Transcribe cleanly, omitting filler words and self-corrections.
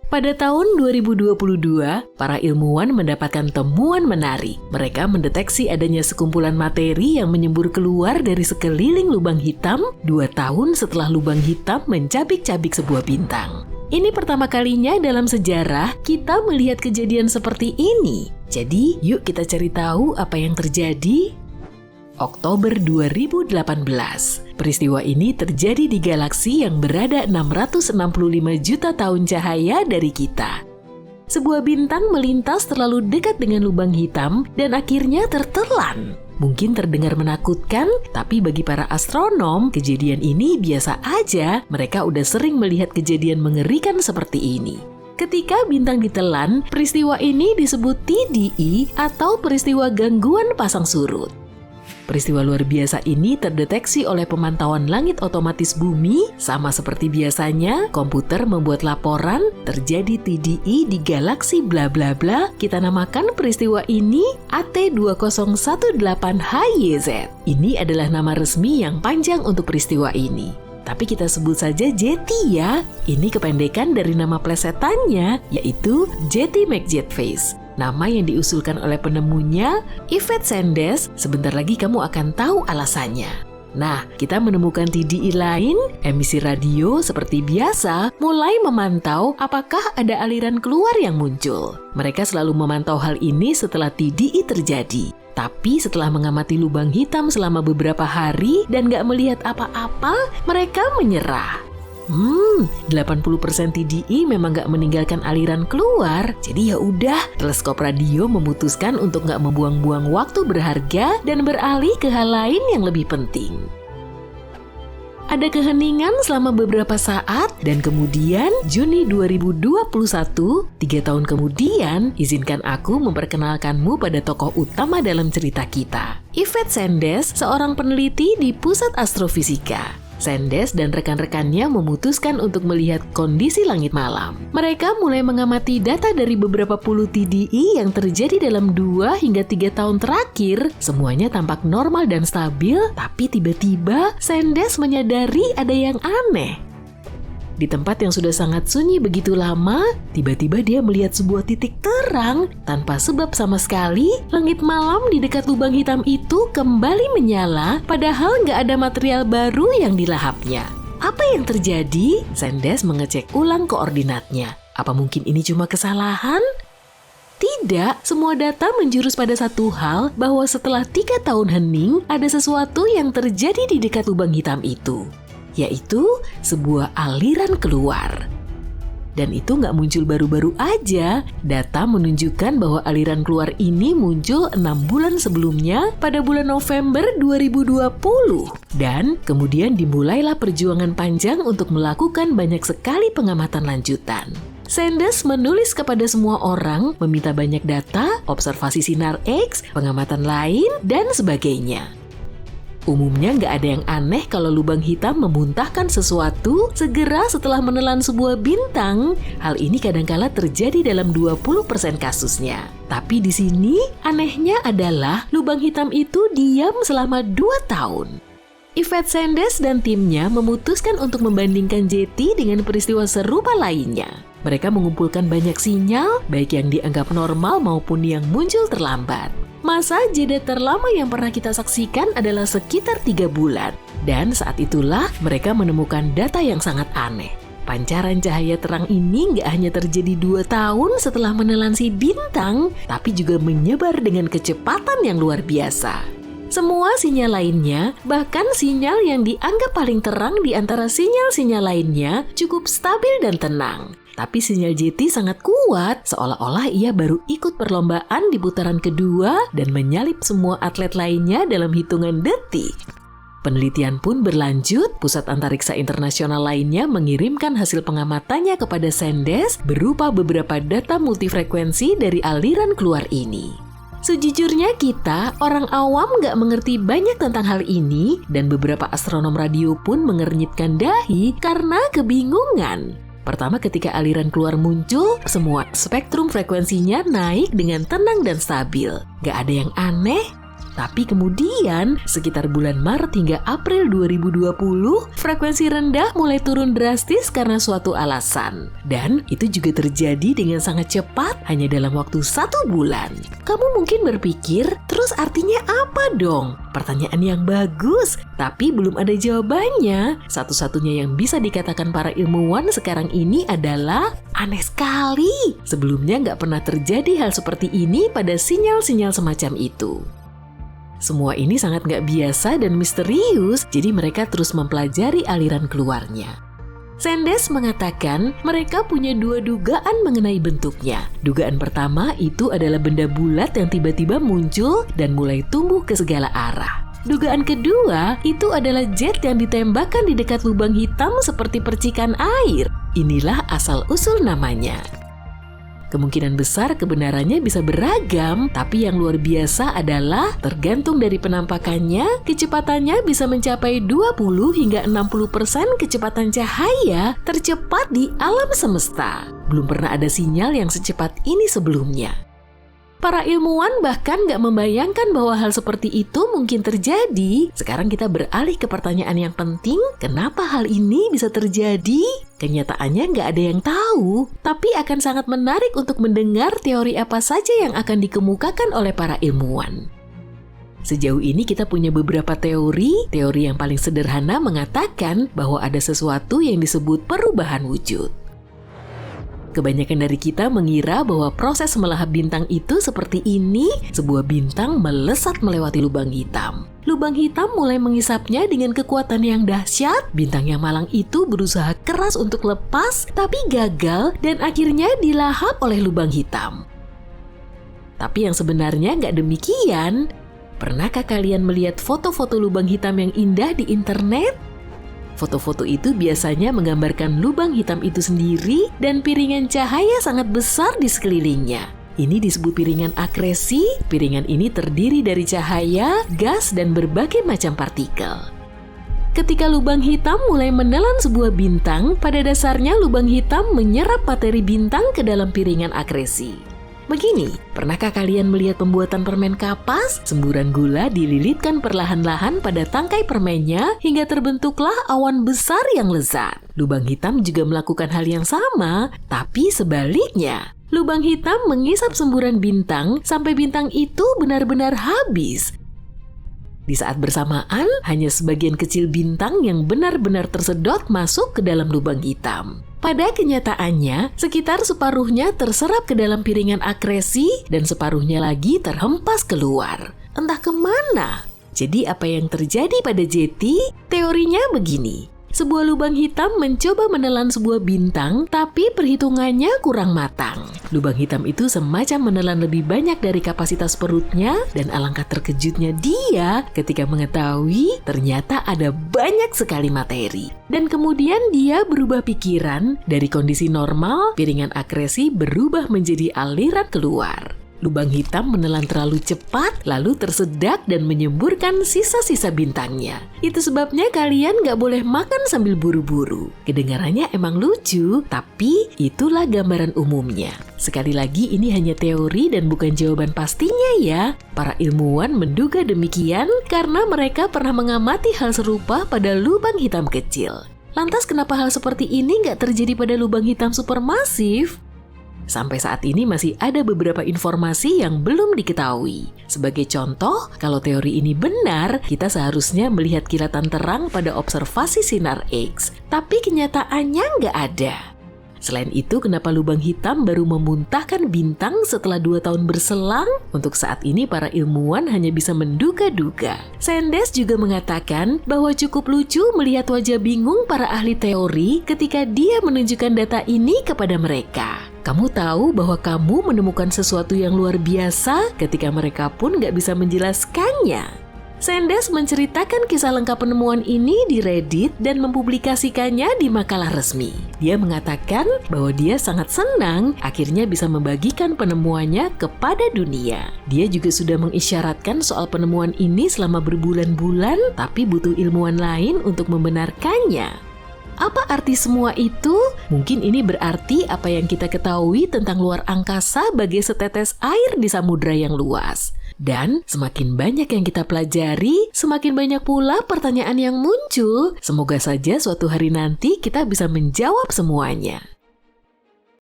Pada tahun 2022, para ilmuwan mendapatkan temuan menarik. Mereka mendeteksi adanya sekumpulan materi yang menyembur keluar dari sekeliling lubang hitam 2 tahun setelah lubang hitam mencabik-cabik sebuah bintang. Ini pertama kalinya dalam sejarah kita melihat kejadian seperti ini. Jadi, yuk kita cari tahu apa yang terjadi. Oktober 2018. Peristiwa ini terjadi di galaksi yang berada 665 juta tahun cahaya dari kita. Sebuah bintang melintas terlalu dekat dengan lubang hitam dan akhirnya tertelan. Mungkin terdengar menakutkan, tapi bagi para astronom, kejadian ini biasa aja. Mereka udah sering melihat kejadian mengerikan seperti ini. Ketika bintang ditelan, peristiwa ini disebut TDE atau peristiwa gangguan pasang surut. Peristiwa luar biasa ini terdeteksi oleh pemantauan langit otomatis bumi. Sama seperti biasanya, komputer membuat laporan terjadi TDE di galaksi bla bla bla. Kita namakan peristiwa ini AT2018HYZ. Ini adalah nama resmi yang panjang untuk peristiwa ini. Tapi kita sebut saja JETI ya. Ini kependekan dari nama plesetannya, yaitu Jetty McJetface. Nama yang diusulkan oleh penemunya, Yvette Sanders. Sebentar lagi kamu akan tahu alasannya. Nah, kita menemukan TDE lain, emisi radio seperti biasa, mulai memantau apakah ada aliran keluar yang muncul. Mereka selalu memantau hal ini setelah TDE terjadi. Tapi setelah mengamati lubang hitam selama beberapa hari dan gak melihat apa-apa, mereka menyerah. 80% TDE memang gak meninggalkan aliran keluar. Jadi ya udah, teleskop radio memutuskan untuk gak membuang-buang waktu berharga dan beralih ke hal lain yang lebih penting. Ada keheningan selama beberapa saat dan kemudian Juni 2021, 3 tahun kemudian, izinkan aku memperkenalkanmu pada tokoh utama dalam cerita kita. Yvette Sanders, seorang peneliti di Pusat Astrofisika. Sanders dan rekan-rekannya memutuskan untuk melihat kondisi langit malam. Mereka mulai mengamati data dari beberapa puluh TDE yang terjadi dalam 2 hingga 3 tahun terakhir. Semuanya tampak normal dan stabil, tapi tiba-tiba Sanders menyadari ada yang aneh. Di tempat yang sudah sangat sunyi begitu lama, tiba-tiba dia melihat sebuah titik terang. Tanpa sebab sama sekali, langit malam di dekat lubang hitam itu kembali menyala, padahal nggak ada material baru yang dilahapnya. Apa yang terjadi? Sanders mengecek ulang koordinatnya. Apa mungkin ini cuma kesalahan? Tidak, semua data menjurus pada satu hal, bahwa setelah 3 tahun hening, ada sesuatu yang terjadi di dekat lubang hitam itu, yaitu sebuah aliran keluar. Dan itu nggak muncul baru-baru aja. Data menunjukkan bahwa aliran keluar ini muncul 6 bulan sebelumnya pada bulan November 2020. Dan kemudian dimulailah perjuangan panjang untuk melakukan banyak sekali pengamatan lanjutan. Sanders menulis kepada semua orang, meminta banyak data, observasi sinar X, pengamatan lain, dan sebagainya. Umumnya nggak ada yang aneh kalau lubang hitam memuntahkan sesuatu segera setelah menelan sebuah bintang. Hal ini kadangkala terjadi dalam 20% kasusnya. Tapi di sini anehnya adalah lubang hitam itu diam selama 2 tahun. Yvette Sanders dan timnya memutuskan untuk membandingkan JETI dengan peristiwa serupa lainnya. Mereka mengumpulkan banyak sinyal, baik yang dianggap normal maupun yang muncul terlambat. Masa jeda terlama yang pernah kita saksikan adalah sekitar 3 bulan. Dan saat itulah mereka menemukan data yang sangat aneh. Pancaran cahaya terang ini nggak hanya terjadi 2 tahun setelah menelan si bintang, tapi juga menyebar dengan kecepatan yang luar biasa. Semua sinyal lainnya, bahkan sinyal yang dianggap paling terang di antara sinyal-sinyal lainnya, cukup stabil dan tenang. Tapi sinyal JETI sangat kuat, seolah-olah ia baru ikut perlombaan di putaran kedua dan menyalip semua atlet lainnya dalam hitungan detik. Penelitian pun berlanjut, Pusat Antariksa Internasional lainnya mengirimkan hasil pengamatannya kepada Sanders berupa beberapa data multifrekuensi dari aliran keluar ini. Sejujurnya kita, orang awam nggak mengerti banyak tentang hal ini dan beberapa astronom radio pun mengernyitkan dahi karena kebingungan. Pertama, ketika aliran keluar muncul, semua spektrum frekuensinya naik dengan tenang dan stabil. Gak ada yang aneh. Tapi kemudian, sekitar bulan Maret hingga April 2020, frekuensi rendah mulai turun drastis karena suatu alasan. Dan itu juga terjadi dengan sangat cepat, hanya dalam waktu 1 bulan. Kamu mungkin berpikir, terus artinya apa dong? Pertanyaan yang bagus, tapi belum ada jawabannya. Satu-satunya yang bisa dikatakan para ilmuwan sekarang ini adalah aneh sekali. Sebelumnya nggak pernah terjadi hal seperti ini pada sinyal-sinyal semacam itu. Semua ini sangat nggak biasa dan misterius, jadi mereka terus mempelajari aliran keluarnya. Sanders mengatakan mereka punya 2 dugaan mengenai bentuknya. Dugaan pertama itu adalah benda bulat yang tiba-tiba muncul dan mulai tumbuh ke segala arah. Dugaan kedua itu adalah jet yang ditembakkan di dekat lubang hitam seperti percikan air. Inilah asal-usul namanya. Kemungkinan besar kebenarannya bisa beragam, tapi yang luar biasa adalah tergantung dari penampakannya, kecepatannya bisa mencapai 20 hingga 60% kecepatan cahaya tercepat di alam semesta. Belum pernah ada sinyal yang secepat ini sebelumnya. Para ilmuwan bahkan nggak membayangkan bahwa hal seperti itu mungkin terjadi. Sekarang kita beralih ke pertanyaan yang penting, kenapa hal ini bisa terjadi? Kenyataannya nggak ada yang tahu, tapi akan sangat menarik untuk mendengar teori apa saja yang akan dikemukakan oleh para ilmuwan. Sejauh ini kita punya beberapa teori. Teori yang paling sederhana mengatakan bahwa ada sesuatu yang disebut perubahan wujud. Kebanyakan dari kita mengira bahwa proses melahap bintang itu seperti ini, sebuah bintang melesat melewati lubang hitam. Lubang hitam mulai mengisapnya dengan kekuatan yang dahsyat. Bintang yang malang itu berusaha keras untuk lepas, tapi gagal dan akhirnya dilahap oleh lubang hitam. Tapi yang sebenarnya nggak demikian. Pernahkah kalian melihat foto-foto lubang hitam yang indah di internet? Foto-foto itu biasanya menggambarkan lubang hitam itu sendiri dan piringan cahaya sangat besar di sekelilingnya. Ini disebut piringan akresi. Piringan ini terdiri dari cahaya, gas, dan berbagai macam partikel. Ketika lubang hitam mulai menelan sebuah bintang, pada dasarnya lubang hitam menyerap materi bintang ke dalam piringan akresi. Begini, pernahkah kalian melihat pembuatan permen kapas? Semburan gula dililitkan perlahan-lahan pada tangkai permennya hingga terbentuklah awan besar yang lezat. Lubang hitam juga melakukan hal yang sama, tapi sebaliknya. Lubang hitam mengisap semburan bintang sampai bintang itu benar-benar habis. Di saat bersamaan, hanya sebagian kecil bintang yang benar-benar tersedot masuk ke dalam lubang hitam. Pada kenyataannya, sekitar separuhnya terserap ke dalam piringan akresi dan separuhnya lagi terhempas keluar. Entah kemana. Jadi apa yang terjadi pada JT? Teorinya begini. Sebuah lubang hitam mencoba menelan sebuah bintang, tapi perhitungannya kurang matang. Lubang hitam itu semacam menelan lebih banyak dari kapasitas perutnya, dan alangkah terkejutnya dia ketika mengetahui ternyata ada banyak sekali materi. Dan kemudian dia berubah pikiran, dari kondisi normal, piringan akresi berubah menjadi aliran keluar. Lubang hitam menelan terlalu cepat, lalu tersedak dan menyemburkan sisa-sisa bintangnya. Itu sebabnya kalian gak boleh makan sambil buru-buru. Kedengarannya emang lucu, tapi itulah gambaran umumnya. Sekali lagi ini hanya teori dan bukan jawaban pastinya ya. Para ilmuwan menduga demikian karena mereka pernah mengamati hal serupa pada lubang hitam kecil. Lantas kenapa hal seperti ini gak terjadi pada lubang hitam supermasif? Sampai saat ini masih ada beberapa informasi yang belum diketahui. Sebagai contoh, kalau teori ini benar, kita seharusnya melihat kilatan terang pada observasi sinar X. Tapi kenyataannya nggak ada. Selain itu, kenapa lubang hitam baru memuntahkan bintang setelah 2 tahun berselang? Untuk saat ini, para ilmuwan hanya bisa menduga-duga. Sanders juga mengatakan bahwa cukup lucu melihat wajah bingung para ahli teori ketika dia menunjukkan data ini kepada mereka. Kamu tahu bahwa kamu menemukan sesuatu yang luar biasa ketika mereka pun nggak bisa menjelaskannya. Sanders menceritakan kisah lengkap penemuan ini di Reddit dan mempublikasikannya di makalah resmi. Dia mengatakan bahwa dia sangat senang akhirnya bisa membagikan penemuannya kepada dunia. Dia juga sudah mengisyaratkan soal penemuan ini selama berbulan-bulan, tapi butuh ilmuwan lain untuk membenarkannya. Apa arti semua itu? Mungkin ini berarti apa yang kita ketahui tentang luar angkasa bagai setetes air di samudra yang luas. Dan semakin banyak yang kita pelajari, semakin banyak pula pertanyaan yang muncul. Semoga saja suatu hari nanti kita bisa menjawab semuanya.